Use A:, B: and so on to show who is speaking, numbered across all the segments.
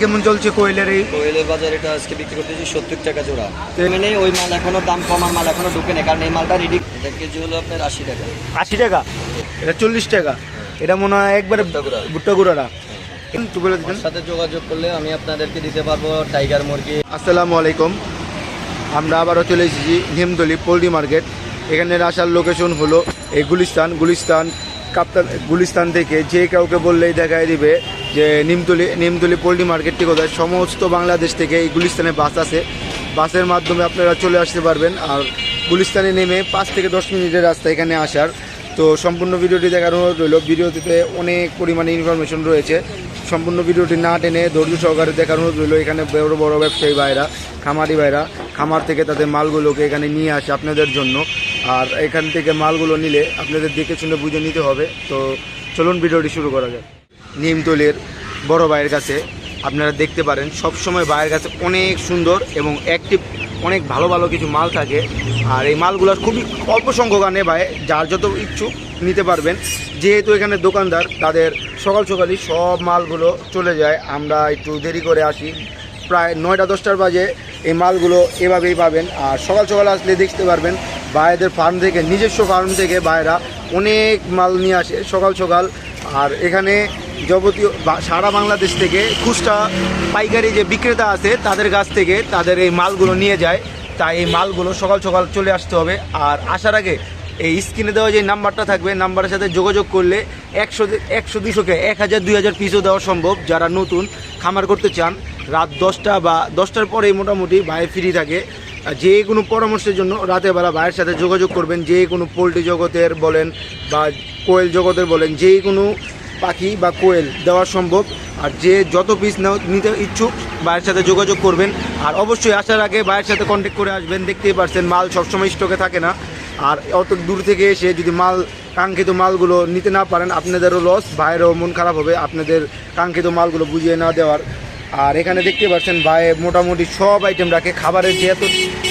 A: কেমন চলছে কোয়েলের
B: বাজার? এটা আজকে বিক্রি করতেছি 70 টাকা জোড়া। মানে ওই মাল এখনো দাম কমার মাল এখনো ঢুকে নেই, কারণ এই মালটা রেডি। এটা কেজি হলো আপনার 80 টাকা।
A: 80 টাকা? এটা 40 টাকা। এটা মনে হয় একবারে ভুট্টা গুঁড়াটা। একটু বলে দিতেন।
B: সাথে যোগাযোগ করলে আমি আপনাদেরকে দিতে পারবো টাইগার মুরগি।
A: আসসালামু আলাইকুম। আমরা আবারও চলে এসেছি নিমতলি পোল্ট্রি মার্কেট। এখানে আসার লোকেশন হলো এই গুলিস্তান থেকে যে কাউকে বললেই দেখায় দিবে যে নিমতলি পোল্ট্রি মার্কেটটি কোথায়। সমস্ত বাংলাদেশ থেকে এই গুলিস্তানে বাস আছে, বাসের মাধ্যমে আপনারা চলে আসতে পারবেন। আর গুলিস্তানে নেমে 5 থেকে 10 মিনিটের রাস্তা এখানে আসার। তো সম্পূর্ণ ভিডিওটি দেখানো রইল। ভিডিওটিতে অনেক পরিমাণে ইনফরমেশন রয়েছে। সম্পূর্ণ ভিডিওটি না টেনে ধৈর্য সহকারে দেখানো রইল। এখানে বড় বড় ব্যবসায়ী ভাইরা, খামারি ভাইরা খামার থেকে তাদের মালগুলোকে এখানে নিয়ে আসে আপনাদের জন্য। আর এখান থেকে মালগুলো নিলে আপনাদের দেখে শুনে বুঝে নিতে হবে। তো চলুন ভিডিওটি শুরু করা যাক। নিমতলির বড় ভাইয়ের কাছে আপনারা দেখতে পারেন সবসময় ভাইয়ের কাছে অনেক সুন্দর এবং অ্যাক্টিভ অনেক ভালো ভালো কিছু মাল থাকে। আর এই মালগুলো খুবই অল্প সংখ্যক আনে ভাই, যার যত ইচ্ছুক নিতে পারবেন। যেহেতু এখানে দোকানদার, তাদের সকাল সকালই সব মালগুলো চলে যায়। আমরা একটু দেরি করে আসি, প্রায় 9টা-10টার বাজে এই মালগুলো এভাবেই পাবেন। আর সকাল সকাল আসলে দেখতে পারবেন ভাইদের ফার্ম থেকে, নিজস্ব ফার্ম থেকে ভাইরা অনেক মাল নিয়ে আসে সকাল সকাল। আর এখানে যাবতীয় সারা বাংলাদেশ থেকে খুচরা পাইকারি যে বিক্রেতা আছে তাদের কাছ থেকে তাদের এই মালগুলো নিয়ে যায়। তাই এই মালগুলো সকাল সকাল চলে আসতে হবে। আর আসার আগে এই স্ক্রিনে দেওয়া যে নাম্বারটা থাকবে, নাম্বারের সাথে যোগাযোগ করলে 100-200 1000-2000 পিসও দেওয়া সম্ভব। যারা নতুন খামার করতে চান, রাত 10টা বা 10টার পরেই মোটামুটি ভাই ফ্রি থাকে। যে কোনো পরামর্শের জন্য রাতের বেলা ভাইয়ের সাথে যোগাযোগ করবেন। যে কোনো পোলট্রি জগতের বলেন বা কোয়েল জগতের বলেন, যে কোনো পাখি বা কোয়েল দেওয়া সম্ভব। আর যে যত পিস নিতে ইচ্ছুক ভাইয়ের সাথে যোগাযোগ করবেন। আর অবশ্যই আসার আগে ভাইয়ের সাথে কন্ট্যাক্ট করে আসবেন। দেখতেই পারছেন মাল সবসময় স্টকে থাকে না। আর অত দূর থেকে এসে যদি কাঙ্ক্ষিত মালগুলো নিতে না পারেন, আপনাদেরও লস, ভাইয়েরও মন খারাপ হবে আপনাদের কাঙ্ক্ষিত মালগুলো বুঝিয়ে না দেওয়ার। আর এখানে দেখতে পাচ্ছেন ভাই মোটামুটি সব আইটেম রাখে, খাবারের যে এত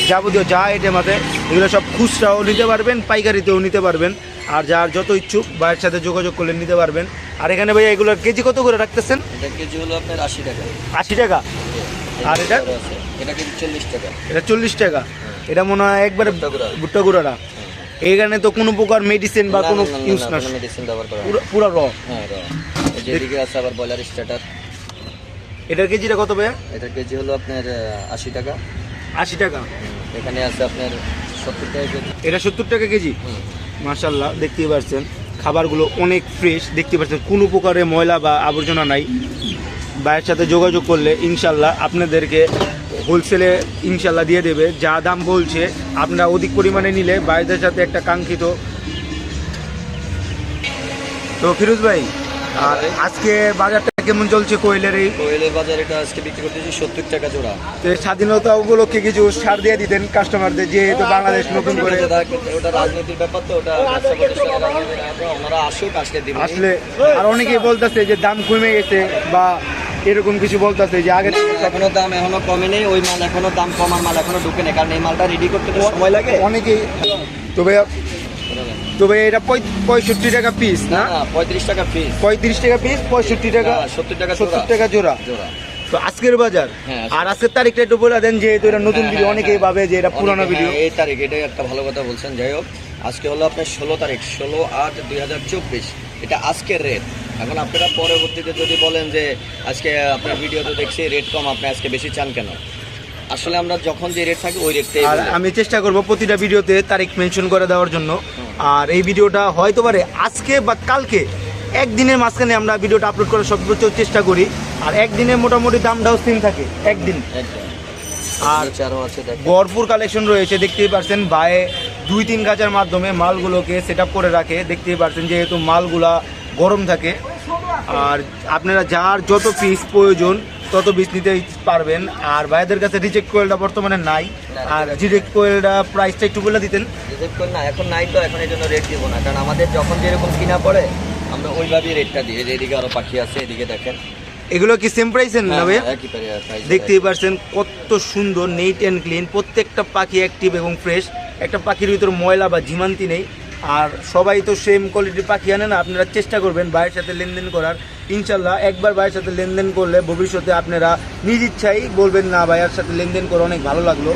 A: যাবতীয় যা আইটেম আছে এগুলো সব খুচরাও নিতে পারবেন, পাইকারিতেও নিতে পারবেন। আর যার যত ইচ্ছুক ভাইয়ের সাথে যোগাযোগ করলে নিতে পারবেন। আর এখানে ভাই এগুলোর কেজি কত করে রাখতেছেন?
B: এটা কেজি হলো আপনার 80 টাকা।
A: 80 টাকা? আর এটা
B: কেজি 40 টাকা।
A: এটা 40 টাকা। এটা মনে হয় একবারে ভুট্টা গুঁড়াটা। এখানে তো কোনো প্রকার মেডিসিন বা কোনো ইউজ না,
B: মেডিসিন ব্যবহার করা
A: পুরো র।
B: হ্যাঁ, র। যেদিকে আছে আবার ব্রয়লার স্টার্টার।
A: এটার কেজিটা কত ভাইয়া?
B: এটার কেজি হলো আপনার 80 টাকা।
A: 80 টাকা।
B: এখানে আছে আপনার 70 টাকা কেজি।
A: এটা 70 টাকা কেজি। মাশাআল্লাহ, দেখতেই পাচ্ছেন খাবারগুলো অনেক ফ্রেশ। দেখতে পাচ্ছেন কোনো প্রকারের ময়লা বা আবর্জনা নাই। ভাইয়ের সাথে যোগাযোগ করলে ইনশাল্লাহ আপনাদেরকে হোলসেলে ইনশাল্লাহ দিয়ে দেবে। যা দাম বলছে আপনারা অধিক পরিমাণে নিলে ভাইদের সাথে একটা কাঙ্ক্ষিত। তো ফিরোজ ভাই, আর আজকে বাজারটা কেমন চলছে কোয়েলের
B: বাজার? এটা আজকে বিক্রি করতেছি 70 টাকা জোড়া।
A: স্বাধীনতা উপলক্ষে কিছু ছাড় দিয়ে দিতেন কাস্টমারদের, যেহেতু বাংলাদেশ নতুন করে।
B: ওটা রাজনীতির ব্যাপার, তো ওটা ওনারা আসুক, আসলে
A: আর অনেকেই বলতেছে যে দাম কমে গেছে বা এরকম কিছু বলতেছে যে আগে
B: এখনো দাম এখনো কমে নেই। ওই মাল এখনো দাম কমার মাল এখনো ঢুকে নেই, কারণ এই মালটা রেডি করতে তো সময় লাগে
A: অনেকেই। তবে এটা 65 টাকা পিস না?
B: 35 টাকা পিস।
A: 35 টাকা পিস, 65 টাকা,
B: 70 টাকা
A: জোড়া। তো আজকের বাজার আর আজকের তারিখটা একটু বলে দেন, যেহেতু এটা নতুন ভিডিও, অনেকেই ভাবে যে এটা পুরোনো ভিডিও।
B: এই তারিখ, এটাই একটা ভালো কথা বলছেন। যাই হোক, আজকে হলো আপনার 16 তারিখ, 16/8/2024। এটা আজকের রেট। এখন আপনারা পরবর্তীতে যদি বলেন যে আজকে আপনার ভিডিওতে দেখছি রেট কম, আপনি আজকে বেশি চান কেন? আসলে আমরা যখন যে রেট থাকে ওই রেটটাই।
A: আর আমি চেষ্টা করব প্রতিটা ভিডিওতে তারিখ মেনশন করে দেওয়ার জন্য। আর এই ভিডিওটা হয়তো পারে আজকে বা কালকে, একদিনের মাঝখানে আমরা ভিডিওটা আপলোড করার সর্বোচ্চ চেষ্টা করি। আর একদিনে মোটামুটি দামটাও সেম থাকে একদিন। আর ভরপুর কালেকশন রয়েছে, দেখতেই পারছেন ভাই 2-3 গাছের মাধ্যমে মালগুলোকে সেট আপ করে রাখে। দেখতেই পারছেন যেহেতু মালগুলা গরম থাকে। আর আপনারা যার যত পিস প্রয়োজন তত পিস নিতে পারবেন। আর ভাইদের কাছে রিজেক্ট কোয়েলটা বর্তমানে নাই। আর রিজেক্ট কোয়েলটা প্রাইসটা একটু বলে দিতেন।
B: রিজেক্ট কোয়েল না এখন নাই, তো এখন এই জন্য রেট দিব না, কারণ আমাদের যখন যেরকম কিনা পড়ে আমরা ওইভাবেই রেটটা দিই। এদিকে আরো পাখি আছে, এদিকে দেখেন।
A: এগুলো কি সেম প্রাইসের না ভাই?
B: প্রাইস।
A: দেখতেই পারছেন কত সুন্দর, নিট অ্যান্ড ক্লিন। প্রত্যেকটা পাখি অ্যাক্টিভ এবং ফ্রেশ। একটা পাখির ভিতরে ময়লা বা ঝিমান্তি নেই। আর সবাই তো সেম কোয়ালিটির পাখি আনে না, আপনারা চেষ্টা করবেন ভাইয়ের সাথে লেনদেন করার। ইনশাল্লাহ একবার ভাইয়ের সাথে লেনদেন করলে ভবিষ্যতে আপনারা নিজ ইচ্ছাই বলবেন না ভাইয়ের সাথে লেনদেন করে অনেক ভালো লাগলো।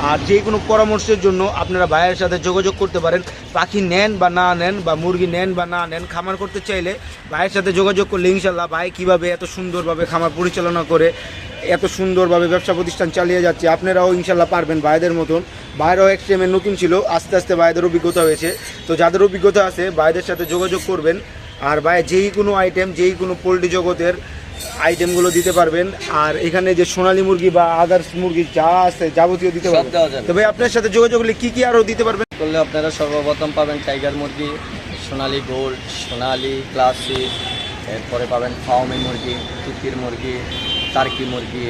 A: আর যে কোনো পরামর্শের জন্য আপনারা ভাইয়ের সাথে যোগাযোগ করতে পারেন। পাখি নেন বা না নেন, বা মুরগি নেন বা না নেন, খামার করতে চাইলে ভাইয়ের সাথে যোগাযোগ করলে ইনশাল্লাহ ভাই কীভাবে এত সুন্দরভাবে খামার পরিচালনা করে এত সুন্দরভাবে ব্যবসা প্রতিষ্ঠান চালিয়ে যাচ্ছে, আপনারাও ইনশাল্লাহ পারবেন ভাইদের মতন। ভাইরাও এক টাইমে নতুন ছিল, আস্তে আস্তে ভাইদের অভিজ্ঞতা হয়েছে। তো যাদের অভিজ্ঞতা আছে ভাইদের সাথে যোগাযোগ করবেন। আর ভাই যেই কোনো আইটেম, যেই কোনো পোলট্রি জগতের আইটেমগুলো দিতে পারবেন। আর এখানে যে সোনালী মুরগি বা আদার্স মুরগি যা আছে যাবতীয় দিতে
B: সব
A: পারবেন।
B: দেওয়া যাবে।
A: তবে আপনার সাথে যোগাযোগ করলে কী কী আরও দিতে পারবেন?
B: করলে আপনারা সর্বপ্রথম পাবেন টাইগার মুরগি, সোনালী গোল্ড, সোনালী ক্লাসিক, এরপরে পাবেন ফাউমি মুরগি, তুর্কির মুরগি, টার্কি মুরগি,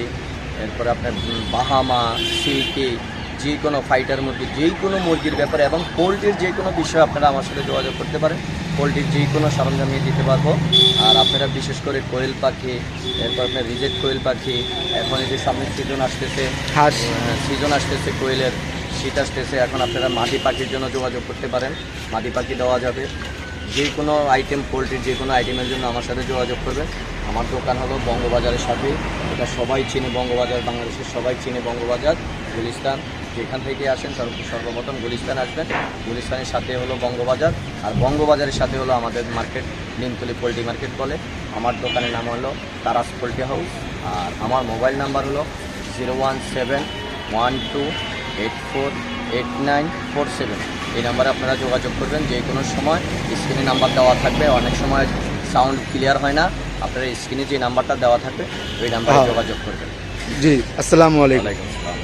B: এরপরে আপনার বাহামা, সিল্কি, যে কোনো ফাইটার মুরগি, যেই কোনো মুরগির ব্যাপারে এবং পোলট্রির যে কোনো বিষয়ে আপনারা আমার সাথে যোগাযোগ করতে পারেন। পোলট্রির যে কোনো সরঞ্জাম নিয়ে দিতে পারবো। আর আপনারা বিশেষ করে কোয়েল পাখি, এরপর আপনার রিজেক্ট কোয়েল পাখি, এখন এই যে সামনের সিজন আসতেছে,
A: হাঁস
B: সিজন আসতেছে কোয়েলের, শীত আসতেছে, এখন আপনারা মাদি পাখির জন্য যোগাযোগ করতে পারেন। মাদি পাখি দেওয়া যাবে। যে কোনো আইটেম, পোলট্রির যে কোনো আইটেমের জন্য আমার সাথে যোগাযোগ করবেন। আমার দোকান হলো বঙ্গবাজারের সাথে, এটা সবাই চিনে বঙ্গবাজার, বাংলাদেশের সবাই চিনে বঙ্গবাজার, গুলিস্তান। যেখান থেকে আসেন সর্বপ্রথম গুলিস্তান আসবেন। গুলিস্তানের সাথে হলো বঙ্গবাজার, আর বঙ্গবাজারের সাথে হলো আমাদের মার্কেট, নিমতলী পোলট্রি মার্কেট বলে। আমার দোকানের নাম হলো তারাস পোলট্রি হাউস। আর আমার মোবাইল নাম্বার হলো 01712848947। এই নাম্বারে আপনারা যোগাযোগ করবেন যে কোনো সময়। স্ক্রিনে নাম্বার দেওয়া থাকবে, অনেক সময় সাউন্ড ক্লিয়ার হয় না, আপনারা স্ক্রিনে যে নাম্বারটা দেওয়া থাকবে ওই নাম্বারে যোগাযোগ করবেন।
A: জি, আসসালামু আলাইকুম।
B: ওয়ালাইকুম আসসালাম।